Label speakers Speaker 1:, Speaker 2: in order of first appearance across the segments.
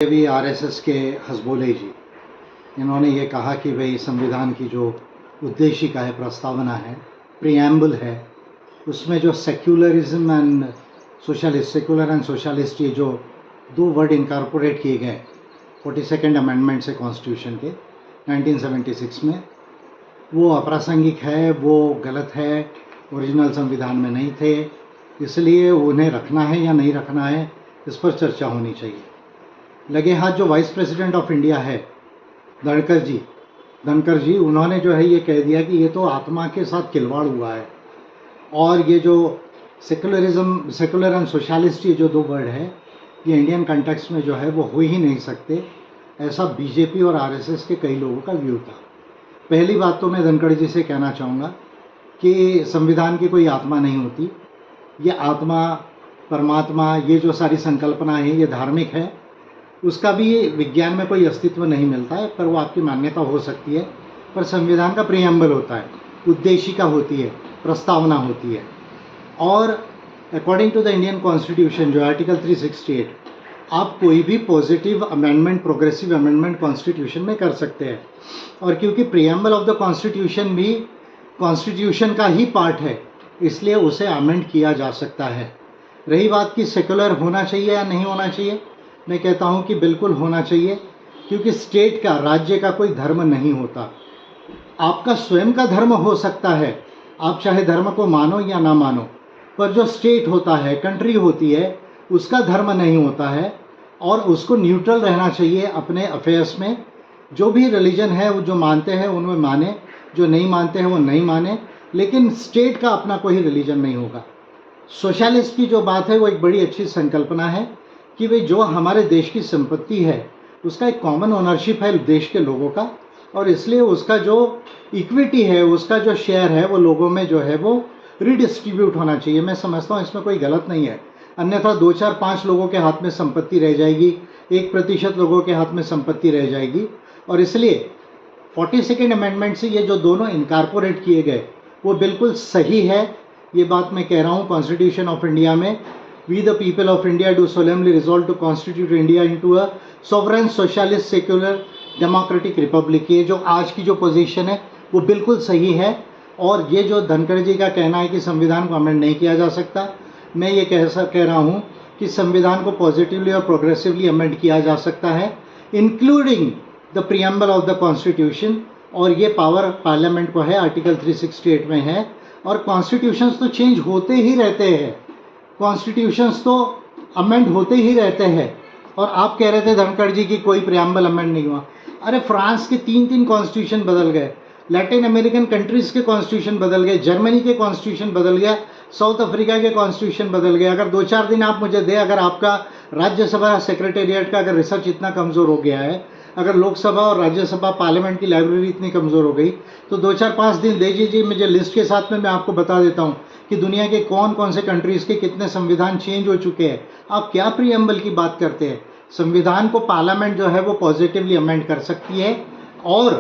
Speaker 1: भी आरएसएस के हसबोले जी, इन्होंने ये कहा कि भाई संविधान की जो उद्देशिका है, प्रस्तावना है, प्रीएम्बल है, उसमें जो secularism and socialist, secular and socialist, ये जो दो वर्ड इनकॉर्पोरेट किए गए 42nd अमेंडमेंट से कॉन्स्टिट्यूशन के 1976 में, वो अप्रासंगिक है, वो गलत है, ओरिजिनल संविधान में नहीं थे, इसलिए उन्हें रखना है या नहीं रखना है, इस पर चर्चा होनी चाहिए। लगे हाथ जो वाइस प्रेसिडेंट ऑफ इंडिया है धनखड़ जी, उन्होंने जो है ये कह दिया कि ये तो आत्मा के साथ खिलवाड़ हुआ है, और ये जो सेकुलरिज्म, सेकुलर एंड सोशलिस्ट, ये जो दो वर्ड है, ये इंडियन कॉन्टेक्स्ट में जो है वो हो ही नहीं सकते, ऐसा बीजेपी और आरएसएस के कई लोगों का व्यू था। पहली बात तो मैं धनखड़ जी से कहना चाहूँगा कि संविधान की कोई आत्मा नहीं होती, ये आत्मा, परमात्मा, ये जो सारी संकल्पना है ये धार्मिक है, उसका भी विज्ञान में कोई अस्तित्व नहीं मिलता है, पर वो आपकी मान्यता हो सकती है। पर संविधान का प्रीएम्बल होता है, उद्देशिका होती है, प्रस्तावना होती है, और according to the Indian constitution जो आर्टिकल 368, आप कोई भी positive amendment, progressive amendment constitution में कर सकते हैं। और क्योंकि प्रीएम्बल ऑफ द कॉन्स्टिट्यूशन भी कॉन्स्टिट्यूशन का ही पार्ट है, इसलिए उसे अमेंड किया जा सकता है। रही बात कि सेकुलर होना चाहिए या नहीं होना चाहिए, मैं कहता हूं कि बिल्कुल होना चाहिए, क्योंकि स्टेट का, राज्य का कोई धर्म नहीं होता। आपका स्वयं का धर्म हो सकता है, आप चाहे धर्म को मानो या ना मानो, पर जो स्टेट होता है, कंट्री होती है, उसका धर्म नहीं होता है, और उसको न्यूट्रल रहना चाहिए अपने अफेयर्स में। जो भी रिलीजन है वो जो मानते हैं उनमें माने, जो नहीं मानते हैं वो नहीं माने, लेकिन स्टेट का अपना कोई रिलीजन नहीं होगा। सोशलिस्ट की जो बात है वो एक बड़ी अच्छी संकल्पना है कि भाई जो हमारे देश की संपत्ति है उसका एक कॉमन ओनरशिप है देश के लोगों का, और इसलिए उसका जो इक्विटी है, उसका जो शेयर है, वो लोगों में जो है वो रिडिस्ट्रीब्यूट होना चाहिए। मैं समझता हूँ इसमें कोई गलत नहीं है, अन्यथा 2, 4, 5 लोगों के हाथ में संपत्ति रह जाएगी, 1% लोगों के हाथ में संपत्ति रह जाएगी। और इसलिए 42nd अमेंडमेंट से ये जो दोनों इनकॉर्पोरेट किए गए वो बिल्कुल सही है। ये बात मैं कह रहा हूँ कॉन्स्टिट्यूशन ऑफ इंडिया में, we the people of India do solemnly resolve to constitute India into a sovereign socialist secular democratic republic. ये जो आज की जो पोजीशन है वो बिल्कुल सही है। और ये जो धनखड़ जी का कहना है कि संविधान को अमेंड नहीं किया जा सकता, मैं ये कह रहा हूँ कि संविधान को पॉजिटिवली और प्रोग्रेसिवली अमेंड किया जा सकता है, including the preamble of the constitution. और ये पावर पार्लियामेंट को है, आर्टिकल 368 में है। और कॉन्स्टिट्यूशंस तो चेंज होते ही रहते हैं, कॉन्स्टिट्यूशंस तो अमेंड होते ही रहते हैं। और आप कह रहे थे धनखड़ जी की कोई प्रीएम्बल अमेंड नहीं हुआ। अरे फ्रांस के 3 कॉन्स्टिट्यूशन बदल गए, लैटिन अमेरिकन कंट्रीज़ के कॉन्स्टिट्यूशन बदल गए, जर्मनी के कॉन्स्टिट्यूशन बदल गया, साउथ अफ्रीका के कॉन्स्टिट्यूशन बदल गए। अगर 2-4 दिन आप मुझे दें, अगर आपका राज्यसभा सेक्रेटेरिएट का अगर रिसर्च इतना कमज़ोर हो गया है, अगर लोकसभा और राज्यसभा पार्लियामेंट की लाइब्रेरी इतनी कमज़ोर हो गई, तो 2-4-5 दिन दे दीजिए मुझे लिस्ट के साथ में, मैं आपको बता देता हूँ कि दुनिया के कौन कौन से कंट्रीज़ के कितने संविधान चेंज हो चुके हैं। आप क्या प्रीएम्बल की बात करते हैं? संविधान को पार्लियामेंट जो है वो पॉजिटिवली अमेंड कर सकती है और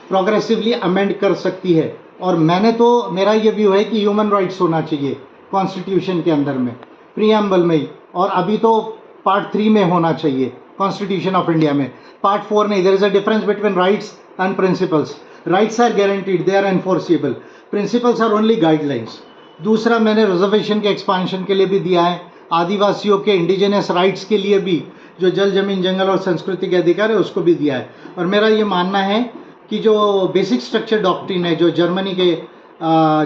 Speaker 1: प्रोग्रेसिवली अमेंड कर सकती है। और मेरा ये व्यू है कि ह्यूमन राइट्स होना चाहिए कॉन्स्टिट्यूशन के अंदर में, प्रीएम्बल में ही, और अभी तो पार्ट 3 में होना चाहिए कॉन्स्टिट्यूशन ऑफ इंडिया में, पार्ट 4 नहीं। There is a difference between rights and principles. Rights are guaranteed, they are enforceable, principles are only guidelines. दूसरा, मैंने रिजर्वेशन के एक्सपांशन के लिए भी दिया है, आदिवासियों के इंडिजिनस राइट्स के लिए भी, जो जल, जमीन, जंगल और संस्कृति के अधिकार है उसको भी दिया है। और मेरा ये मानना है कि जो बेसिक स्ट्रक्चर डॉक्ट्रिन है, जो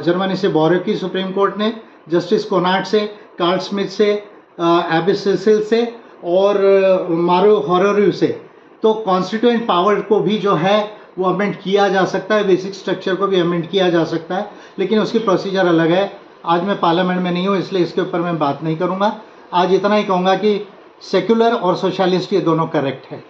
Speaker 1: जर्मनी से बोरो की सुप्रीम कोर्ट ने, जस्टिस कोनार्ड से, कार्ल स्मिथ से, एबिस सिसिल से और मारो हॉरोरू से, तो कॉन्स्टिट्यूएंट पावर को भी जो है वो अमेंड किया जा सकता है, बेसिक स्ट्रक्चर को भी अमेंड किया जा सकता है, लेकिन उसकी प्रोसीजर अलग है। आज मैं पार्लियामेंट में नहीं हूँ, इसलिए इसके ऊपर मैं बात नहीं करूँगा। आज इतना ही कहूँगा कि सेक्युलर और सोशलिस्ट ये दोनों करेक्ट है।